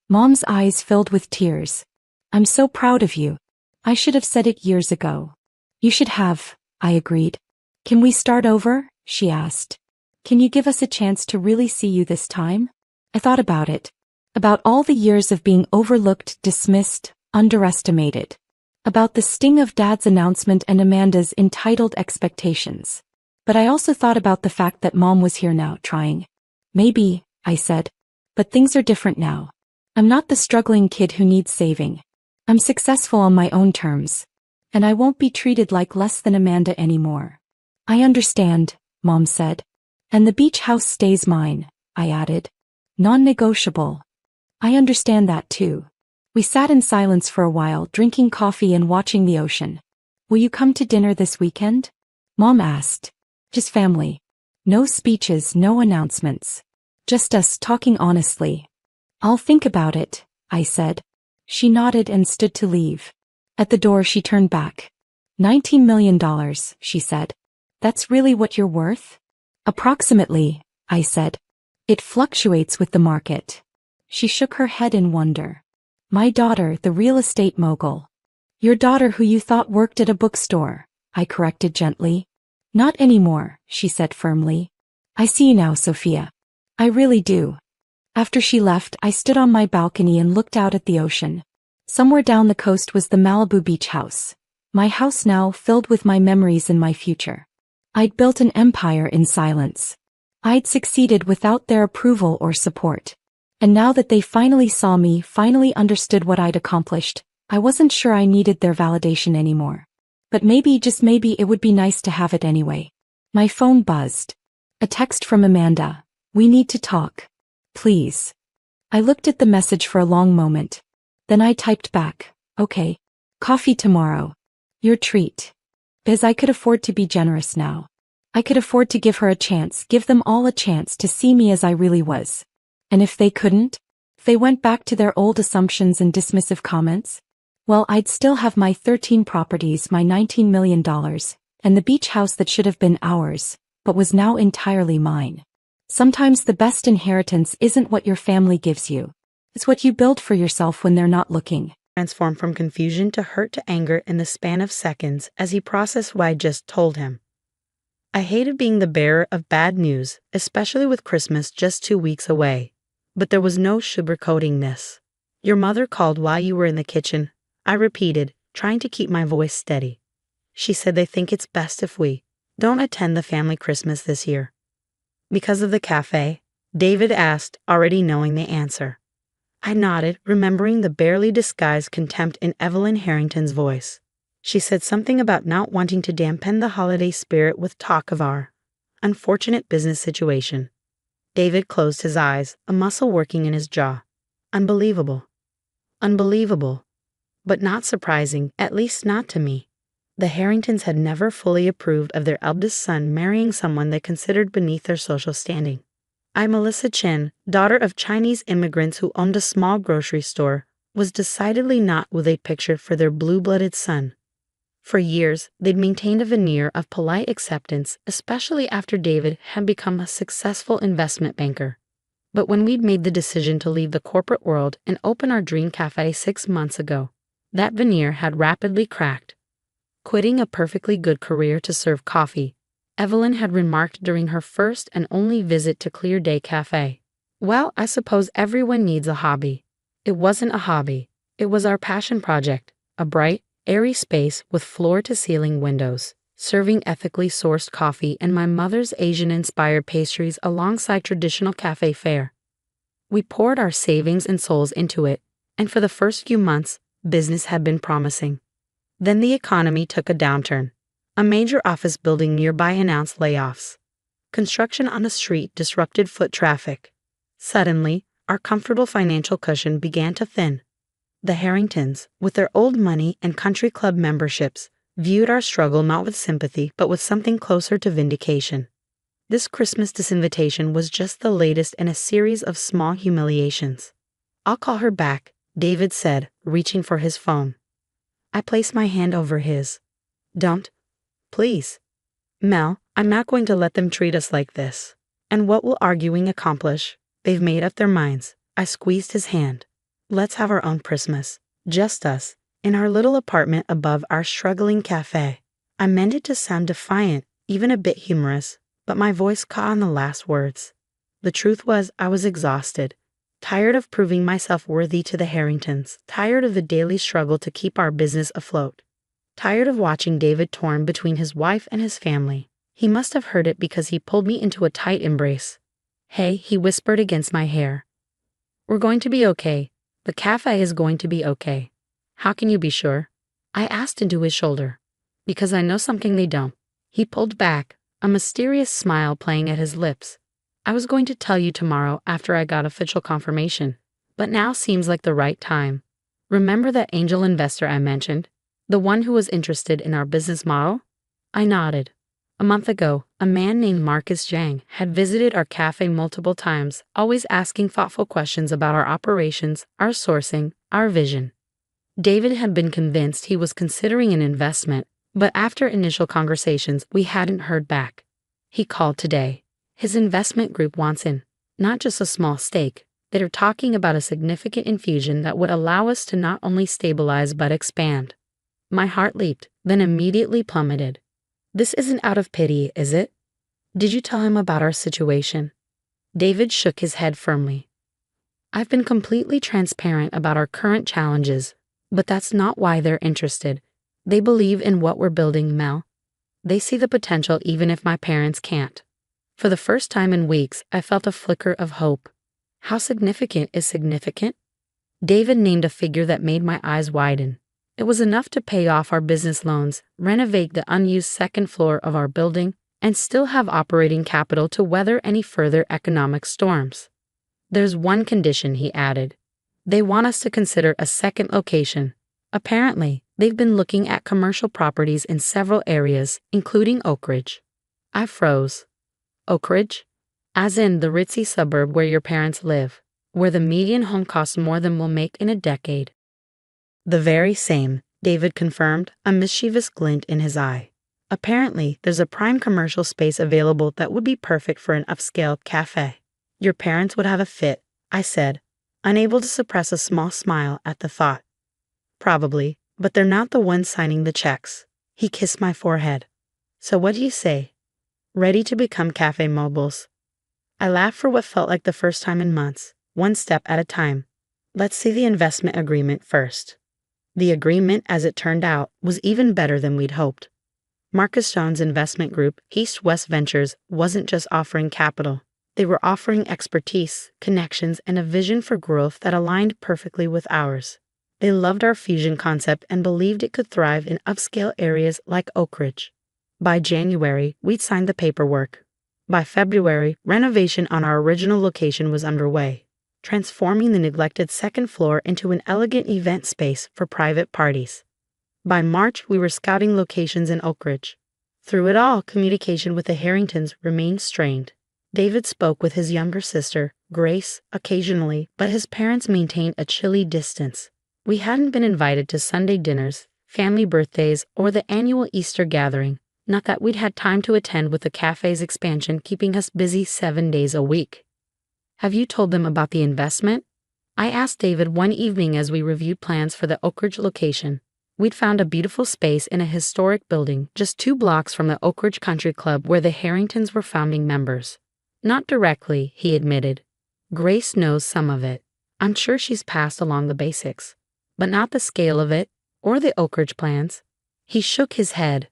Mom's eyes filled with tears. "I'm so proud of you. I should have said it years ago." "You should have," I agreed. "Can we start over?" she asked. "Can you give us a chance to really see you this time?" I thought about it. About all the years of being overlooked, dismissed, underestimated. About the sting of Dad's announcement and Amanda's entitled expectations. But I also thought about the fact that Mom was here now, trying. "Maybe," I said. "But things are different now. I'm not the struggling kid who needs saving. I'm successful on my own terms. And I won't be treated like less than Amanda anymore." "I understand," Mom said. "And the beach house stays mine," I added. "Non-negotiable." "I understand that too." We sat in silence for a while, drinking coffee and watching the ocean. "Will you come to dinner this weekend?" Mom asked. "Just family. No speeches, no announcements. Just us talking honestly." "I'll think about it," I said. She nodded and stood to leave. At the door she turned back. $19 million, she said. "That's really what you're worth?" "Approximately," I said. "It fluctuates with the market." She shook her head in wonder. "My daughter, the real estate mogul." "Your daughter who you thought worked at a bookstore," I corrected gently. "Not anymore," she said firmly. "I see you now, Sophia. I really do." After she left, I stood on my balcony and looked out at the ocean. Somewhere down the coast was the Malibu beach house. My house now, filled with my memories and my future. I'd built an empire in silence. I'd succeeded without their approval or support. And now that they finally saw me, finally understood what I'd accomplished, I wasn't sure I needed their validation anymore. But maybe, just maybe, it would be nice to have it anyway. My phone buzzed. A text from Amanda. "We need to talk. Please." I looked at the message for a long moment. Then I typed back, "Okay. Coffee tomorrow. Your treat." Because I could afford to be generous now. I could afford to give her a chance, give them all a chance to see me as I really was. And if they couldn't? If they went back to their old assumptions and dismissive comments? Well, I'd still have my 13 properties, my $19 million, and the beach house that should have been ours, but was now entirely mine. Sometimes the best inheritance isn't what your family gives you. It's what you build for yourself when they're not looking. Transformed from confusion to hurt to anger in the span of seconds as he processed what I just told him. I hated being the bearer of bad news, especially with Christmas just 2 weeks away. But there was no sugarcoating this. "Your mother called while you were in the kitchen," I repeated, trying to keep my voice steady. "She said they think it's best if we don't attend the family Christmas this year." "Because of the cafe?" David asked, already knowing the answer. I nodded, remembering the barely disguised contempt in Evelyn Harrington's voice. She said something about not wanting to dampen the holiday spirit with talk of our unfortunate business situation. David closed his eyes, a muscle working in his jaw. "Unbelievable." Unbelievable. But not surprising, at least not to me. The Harringtons had never fully approved of their eldest son marrying someone they considered beneath their social standing. I, Melissa Chen, daughter of Chinese immigrants who owned a small grocery store, was decidedly not who they pictured for their blue-blooded son. For years, they'd maintained a veneer of polite acceptance, especially after David had become a successful investment banker. But when we'd made the decision to leave the corporate world and open our dream cafe 6 months ago, that veneer had rapidly cracked. Quitting a perfectly good career to serve coffee, Evelyn had remarked during her first and only visit to Clear Day Cafe. Well, I suppose everyone needs a hobby. It wasn't a hobby. It was our passion project, a bright, airy space with floor-to-ceiling windows, serving ethically sourced coffee and my mother's Asian-inspired pastries alongside traditional cafe fare. We poured our savings and souls into it, and for the first few months, business had been promising. Then the economy took a downturn. A major office building nearby announced layoffs. Construction on the street disrupted foot traffic. Suddenly, our comfortable financial cushion began to thin. The Harringtons, with their old money and country club memberships, viewed our struggle not with sympathy but with something closer to vindication. This Christmas disinvitation was just the latest in a series of small humiliations. "I'll call her back," David said, reaching for his phone. I placed my hand over his. "Don't. Please. Mel, I'm not going to let them treat us like this. And what will arguing accomplish? They've made up their minds." I squeezed his hand. "Let's have our own Christmas. Just us, in our little apartment above our struggling cafe." I meant it to sound defiant, even a bit humorous, but my voice caught on the last words. The truth was, I was exhausted. Tired of proving myself worthy to the Harringtons, tired of the daily struggle to keep our business afloat. Tired of watching David torn between his wife and his family. He must have heard it because he pulled me into a tight embrace. "Hey," he whispered against my hair. "We're going to be okay. The cafe is going to be okay." "How can you be sure?" I asked into his shoulder. "Because I know something they don't." He pulled back, a mysterious smile playing at his lips. "I was going to tell you tomorrow after I got official confirmation, but now seems like the right time. Remember that angel investor I mentioned? The one who was interested in our business model?" I nodded. A month ago, a man named Marcus Zhang had visited our cafe multiple times, always asking thoughtful questions about our operations, our sourcing, our vision. David had been convinced he was considering an investment, but after initial conversations, we hadn't heard back. He called today. His investment group wants in, not just a small stake. They're talking about a significant infusion that would allow us to not only stabilize but expand. My heart leaped, then immediately plummeted. "This isn't out of pity, is it? Did you tell him about our situation?" David shook his head firmly. "I've been completely transparent about our current challenges, but that's not why they're interested. They believe in what we're building, Mel. They see the potential even if my parents can't." For the first time in weeks, I felt a flicker of hope. How significant is significant? David named a figure that made my eyes widen. It was enough to pay off our business loans, renovate the unused second floor of our building, and still have operating capital to weather any further economic storms. "There's one condition," he added. "They want us to consider a second location. Apparently, they've been looking at commercial properties in several areas, including Oak Ridge." I froze. Oak Ridge? As in the ritzy suburb where your parents live, where the median home costs more than we'll make in a decade. "The very same," David confirmed, a mischievous glint in his eye. "Apparently, there's a prime commercial space available that would be perfect for an upscale cafe." "Your parents would have a fit," I said, unable to suppress a small smile at the thought. "Probably, but they're not the ones signing the checks." He kissed my forehead. "So what do you say? Ready to become cafe moguls?" I laughed for what felt like the first time in months, one step at a time. "Let's see the investment agreement first." The agreement, as it turned out, was even better than we'd hoped. Marcus Jones' investment group, East West Ventures, wasn't just offering capital. They were offering expertise, connections, and a vision for growth that aligned perfectly with ours. They loved our fusion concept and believed it could thrive in upscale areas like Oak Ridge. By January, we'd signed the paperwork. By February, renovation on our original location was underway. transforming the neglected second floor into an elegant event space for private parties. By March, we were scouting locations in Oak Ridge. Through it all, communication with the Harringtons remained strained. David spoke with his younger sister, Grace, occasionally, but his parents maintained a chilly distance. We hadn't been invited to Sunday dinners, family birthdays, or the annual Easter gathering, not that we'd had time to attend with the cafe's expansion keeping us busy 7 days a week. "Have you told them about the investment?" I asked David one evening as we reviewed plans for the Oak Ridge location. We'd found a beautiful space in a historic building just 2 blocks from the Oak Ridge Country Club where the Harringtons were founding members. "Not directly," he admitted. "Grace knows some of it. I'm sure she's passed along the basics. But not the scale of it, or the Oak Ridge plans." He shook his head.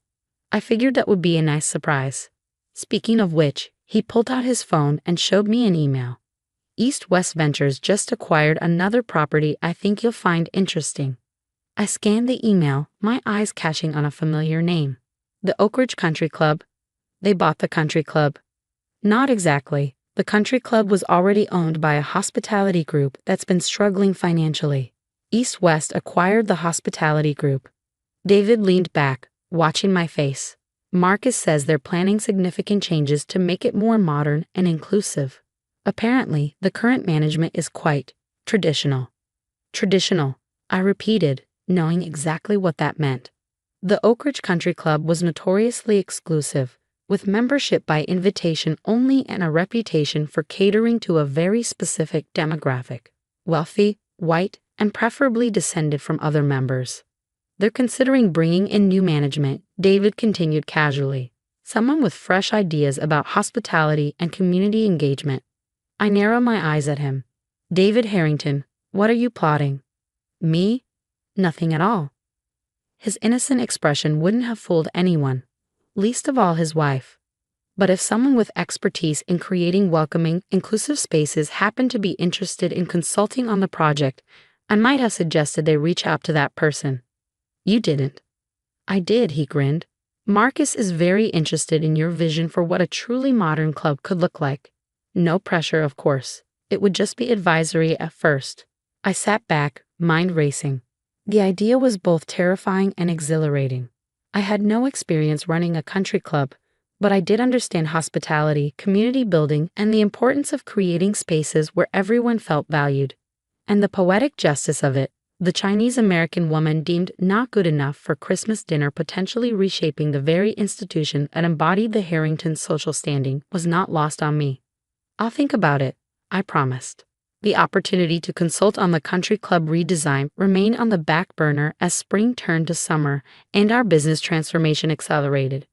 I figured that would be a nice surprise. Speaking of which, he pulled out his phone and showed me an email. "East West Ventures just acquired another property I think you'll find interesting." I scanned the email, my eyes catching on a familiar name. The Oak Ridge Country Club. They bought the country club. Not exactly. The country club was already owned by a hospitality group that's been struggling financially. East West acquired the hospitality group. David leaned back, watching my face. "Marcus says they're planning significant changes to make it more modern and inclusive. Apparently, the current management is quite traditional." Traditional, I repeated, knowing exactly what that meant. The Oak Ridge Country Club was notoriously exclusive, with membership by invitation only and a reputation for catering to a very specific demographic: wealthy, white, and preferably descended from other members. "They're considering bringing in new management," David continued casually. "Someone with fresh ideas about hospitality and community engagement." I narrowed my eyes at him. "David Harrington, what are you plotting?" "Me? Nothing at all." His innocent expression wouldn't have fooled anyone, least of all his wife. But if someone with expertise in creating welcoming, inclusive spaces happened to be interested in consulting on the project, I might have suggested they reach out to that person. "You didn't." "I did," he grinned. "Marcus is very interested in your vision for what a truly modern club could look like. No pressure, of course. It would just be advisory at first." I sat back, mind racing. The idea was both terrifying and exhilarating. I had no experience running a country club, but I did understand hospitality, community building, and the importance of creating spaces where everyone felt valued. And the poetic justice of it, the Chinese-American woman deemed not good enough for Christmas dinner potentially reshaping the very institution that embodied the Harrington social standing, was not lost on me. "I'll think about it," I promised. The opportunity to consult on the country club redesign remained on the back burner as spring turned to summer and our business transformation accelerated.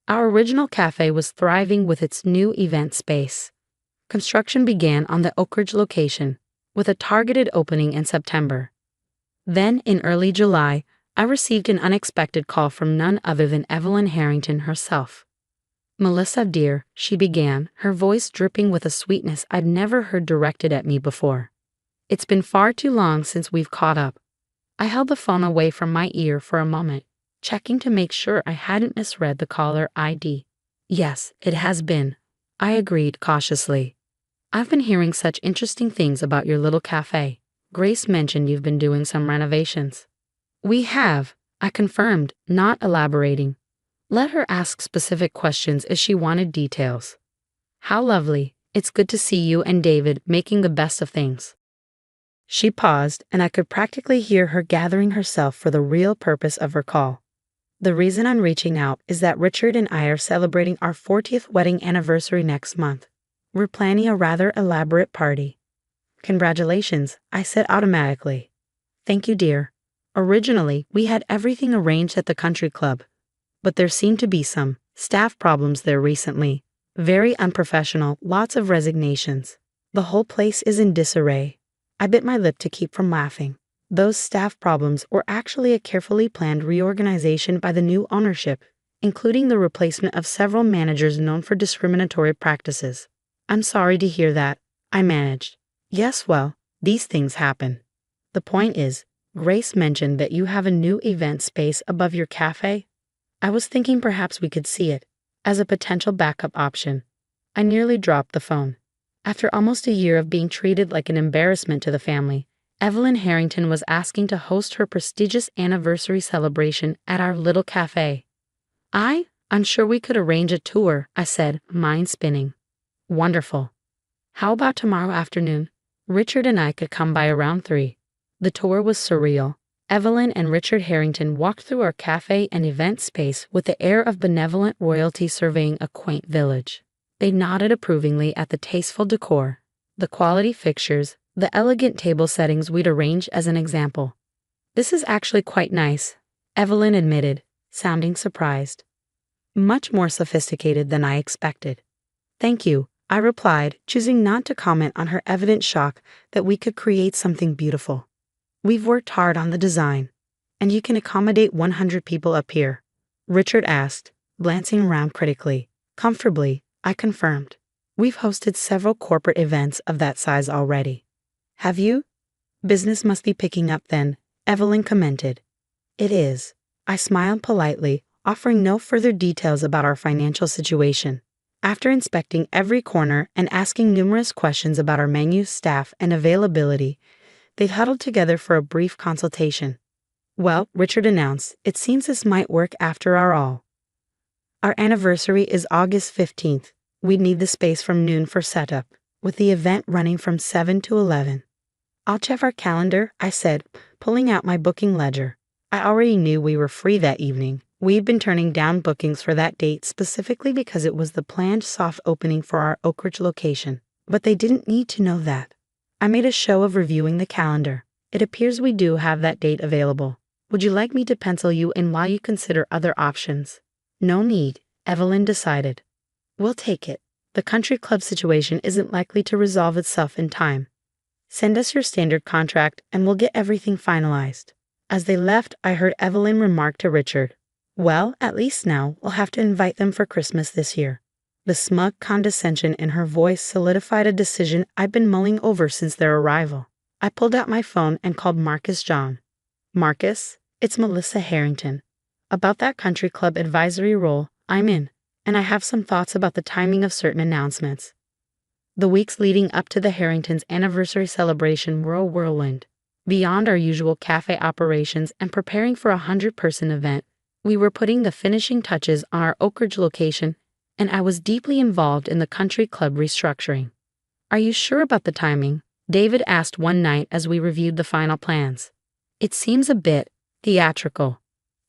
Our original cafe was thriving with its new event space. Construction began on the Oak Ridge location, with a targeted opening in September. Then, in early July, I received an unexpected call from none other than Evelyn Harrington herself. "Melissa, dear," she began, her voice dripping with a sweetness I'd never heard directed at me before. "It's been far too long since we've caught up." I held the phone away from my ear for a moment, checking to make sure I hadn't misread the caller ID. "Yes, it has been," I agreed cautiously. "I've been hearing such interesting things about your little cafe. Grace mentioned you've been doing some renovations." "We have," I confirmed, not elaborating. Let her ask specific questions if she wanted details. "How lovely. It's good to see you and David making the best of things." She paused, and I could practically hear her gathering herself for the real purpose of her call. "The reason I'm reaching out is that Richard and I are celebrating our 40th wedding anniversary next month. We're planning a rather elaborate party." "Congratulations," I said automatically. "Thank you, dear. Originally, we had everything arranged at the country club, but there seemed to be some staff problems there recently. Very unprofessional, lots of resignations. The whole place is in disarray." I bit my lip to keep from laughing. Those staff problems were actually a carefully planned reorganization by the new ownership, including the replacement of several managers known for discriminatory practices. "I'm sorry to hear that," I managed. "Yes, well, these things happen. The point is, Grace mentioned that you have a new event space above your cafe. I was thinking perhaps we could see it as a potential backup option." I nearly dropped the phone. After almost a year of being treated like an embarrassment to the family, Evelyn Harrington was asking to host her prestigious anniversary celebration at our little cafe. I'm sure we could arrange a tour, I said, mind spinning. Wonderful. How about tomorrow afternoon? Richard and I could come by around 3. The tour was surreal. Evelyn and Richard Harrington walked through our cafe and event space with the air of benevolent royalty surveying a quaint village. They nodded approvingly at the tasteful decor, the quality fixtures, the elegant table settings we'd arranged as an example. This is actually quite nice, Evelyn admitted, sounding surprised. Much more sophisticated than I expected. Thank you, I replied, choosing not to comment on her evident shock that we could create something beautiful. We've worked hard on the design. And you can accommodate 100 people up here? Richard asked, glancing around critically. Comfortably, I confirmed. We've hosted several corporate events of that size already. Have you? Business must be picking up then, Evelyn commented. It is. I smiled politely, offering no further details about our financial situation. After inspecting every corner and asking numerous questions about our menu, staff, and availability, they huddled together for a brief consultation. Well, Richard announced, it seems this might work after all. Our anniversary is August 15th. We'd need the space from noon for setup, with the event running from 7 to 11. I'll check our calendar, I said, pulling out my booking ledger. I already knew we were free that evening. We'd been turning down bookings for that date specifically because it was the planned soft opening for our Oak Ridge location. But they didn't need to know that. I made a show of reviewing the calendar. It appears we do have that date available. Would you like me to pencil you in while you consider other options? No need, Evelyn decided. We'll take it. The country club situation isn't likely to resolve itself in time. Send us your standard contract and we'll get everything finalized. As they left, I heard Evelyn remark to Richard, well, at least now we'll have to invite them for Christmas this year. The smug condescension in her voice solidified a decision I'd been mulling over since their arrival. I pulled out my phone and called Marcus John. Marcus, it's Melissa Harrington. About that country club advisory role, I'm in, and I have some thoughts about the timing of certain announcements. The weeks leading up to the Harringtons' anniversary celebration were a whirlwind. Beyond our usual cafe operations and preparing for a 100-person event, we were putting the finishing touches on our Oak Ridge location, and I was deeply involved in the country club restructuring. Are you sure about the timing? David asked one night as we reviewed the final plans. It seems a bit theatrical.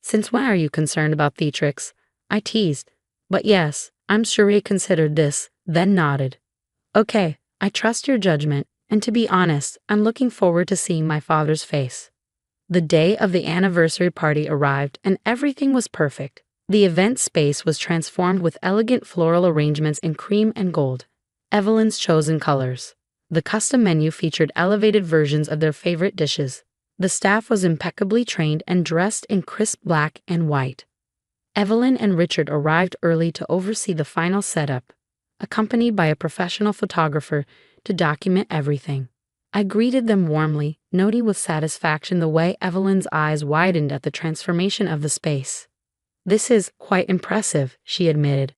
Since when are you concerned about theatrics? I teased. But yes, I'm sure he considered this, then nodded. Okay, I trust your judgment, and to be honest, I'm looking forward to seeing my father's face. The day of the anniversary party arrived and everything was perfect. The event space was transformed with elegant floral arrangements in cream and gold, Evelyn's chosen colors. The custom menu featured elevated versions of their favorite dishes. The staff was impeccably trained and dressed in crisp black and white. Evelyn and Richard arrived early to oversee the final setup, accompanied by a professional photographer to document everything. I greeted them warmly, noting with satisfaction the way Evelyn's eyes widened at the transformation of the space. This is quite impressive, she admitted.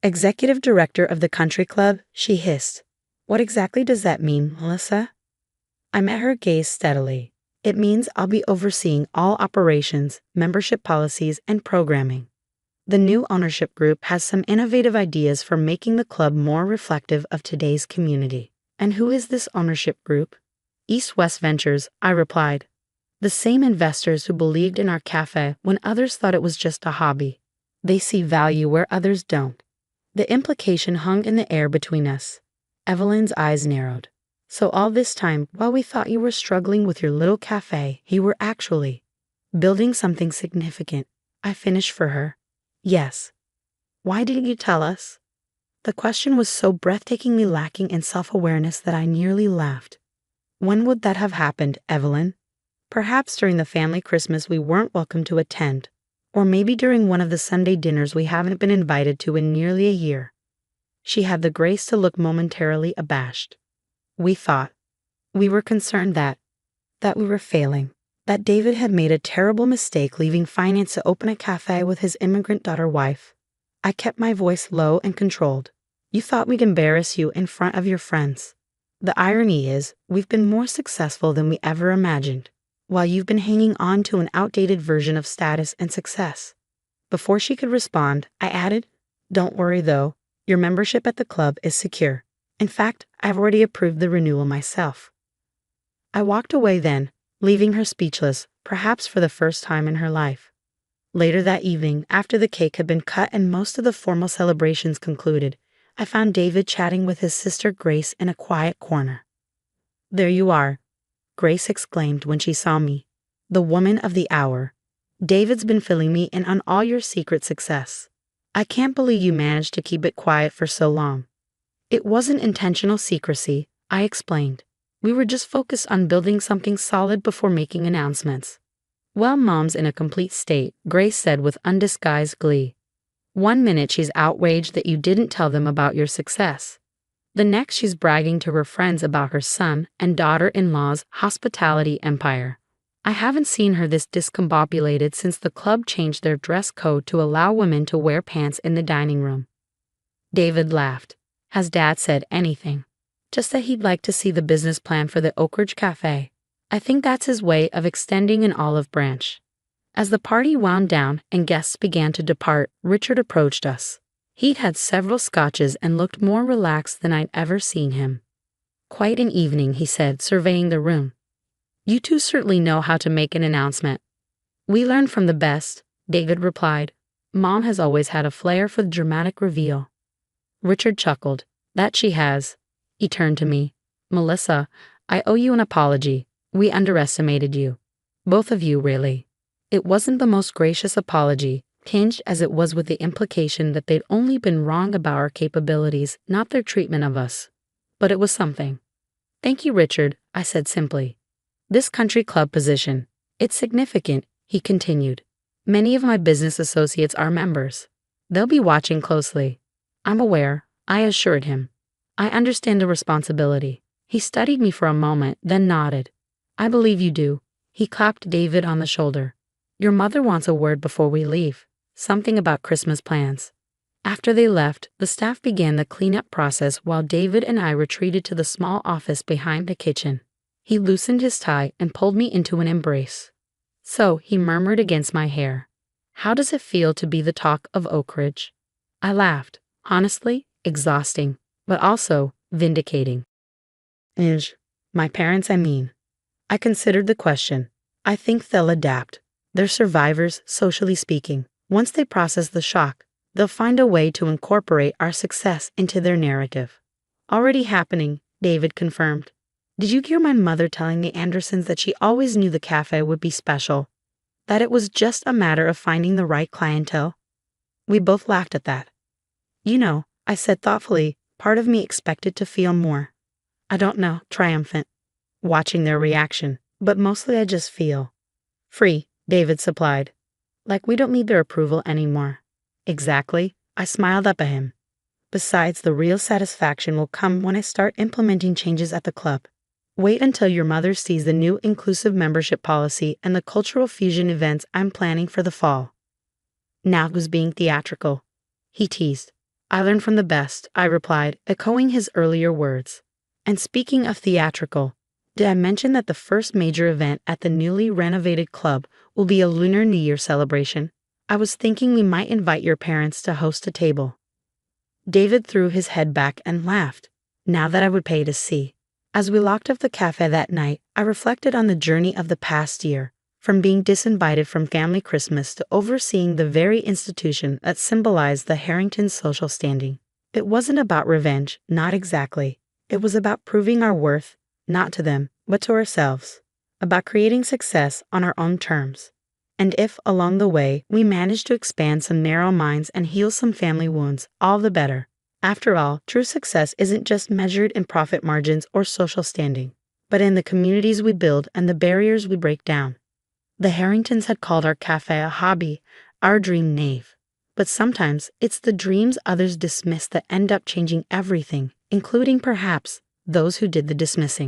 Executive director of the country club, she hissed. What exactly does that mean, Melissa? I met her gaze steadily. It means I'll be overseeing all operations, membership policies, and programming. The new ownership group has some innovative ideas for making the club more reflective of today's community. And who is this ownership group? East West Ventures, I replied. The same investors who believed in our cafe when others thought it was just a hobby. They see value where others don't. The implication hung in the air between us. Evelyn's eyes narrowed. So all this time, while we thought you were struggling with your little cafe, you were actually building something significant. I finished for her. Yes. Why didn't you tell us? The question was so breathtakingly lacking in self-awareness that I nearly laughed. When would that have happened, Evelyn? Perhaps during the family Christmas we weren't welcome to attend, or maybe during one of the Sunday dinners we haven't been invited to in nearly a year. She had the grace to look momentarily abashed. We were concerned that we were failing, that David had made a terrible mistake leaving finance to open a cafe with his immigrant daughter wife. I kept my voice low and controlled. You thought we'd embarrass you in front of your friends. The irony is, we've been more successful than we ever imagined, while you've been hanging on to an outdated version of status and success." Before she could respond, I added, "Don't worry though, your membership at the club is secure. In fact, I've already approved the renewal myself." I walked away then, leaving her speechless, perhaps for the first time in her life. Later that evening, after the cake had been cut and most of the formal celebrations concluded, I found David chatting with his sister Grace in a quiet corner. "There you are," Grace exclaimed when she saw me. "The woman of the hour. David's been filling me in on all your secret success. I can't believe you managed to keep it quiet for so long." "It wasn't intentional secrecy," I explained. "We were just focused on building something solid before making announcements." "Well, Mom's in a complete state," Grace said with undisguised glee. "One minute she's outraged that you didn't tell them about your success. The next she's bragging to her friends about her son and daughter-in-law's hospitality empire. I haven't seen her this discombobulated since the club changed their dress code to allow women to wear pants in the dining room." David laughed. "Has Dad said anything?" "Just that he'd like to see the business plan for the Oak Ridge Cafe. I think that's his way of extending an olive branch." As the party wound down and guests began to depart, Richard approached us. He'd had several scotches and looked more relaxed than I'd ever seen him. "Quite an evening," he said, surveying the room. "You two certainly know how to make an announcement." "We learn from the best," David replied. "Mom has always had a flair for the dramatic reveal." Richard chuckled. "That she has." He turned to me. "Melissa, I owe you an apology. We underestimated you. Both of you, really." It wasn't the most gracious apology, tinged as it was with the implication that they'd only been wrong about our capabilities, not their treatment of us. But it was something. "Thank you, Richard," I said simply. "This country club position. It's significant," he continued. "Many of my business associates are members. They'll be watching closely." "I'm aware," I assured him. "I understand the responsibility." He studied me for a moment, then nodded. "I believe you do." He clapped David on the shoulder. "Your mother wants a word before we leave. Something about Christmas plans." After they left, the staff began the cleanup process while David and I retreated to the small office behind the kitchen. He loosened his tie and pulled me into an embrace. "So," he murmured against my hair, "how does it feel to be the talk of Oak Ridge?" I laughed. Honestly, exhausting, but also vindicating. My parents, I mean. I considered the question. I think they'll adapt. They're survivors, socially speaking. Once they process the shock, they'll find a way to incorporate our success into their narrative. "Already happening," David confirmed. "Did you hear my mother telling the Andersons that she always knew the cafe would be special? That it was just a matter of finding the right clientele?" We both laughed at that. "You know," I said thoughtfully, "part of me expected to feel more. I don't know, triumphant, watching their reaction, but mostly I just feel free," David supplied. "Like we don't need their approval anymore." "Exactly," I smiled up at him. "Besides, the real satisfaction will come when I start implementing changes at the club. Wait until your mother sees the new inclusive membership policy and the cultural fusion events I'm planning for the fall." "Now who's being theatrical?" he teased. "I learned from the best," I replied, echoing his earlier words. "And speaking of theatrical, did I mention that the first major event at the newly renovated club will be a Lunar New Year celebration? I was thinking we might invite your parents to host a table." David threw his head back and laughed. Now that I would pay to see. As we locked up the cafe that night, I reflected on the journey of the past year, from being disinvited from family Christmas to overseeing the very institution that symbolized the Harrington's social standing. It wasn't about revenge, not exactly. It was about proving our worth, not to them, but to ourselves. About creating success on our own terms. And if, along the way, we managed to expand some narrow minds and heal some family wounds, all the better. After all, true success isn't just measured in profit margins or social standing, but in the communities we build and the barriers we break down. The Harringtons had called our cafe a hobby, our dream naive. But sometimes it's the dreams others dismiss that end up changing everything, including perhaps those who did the dismissing.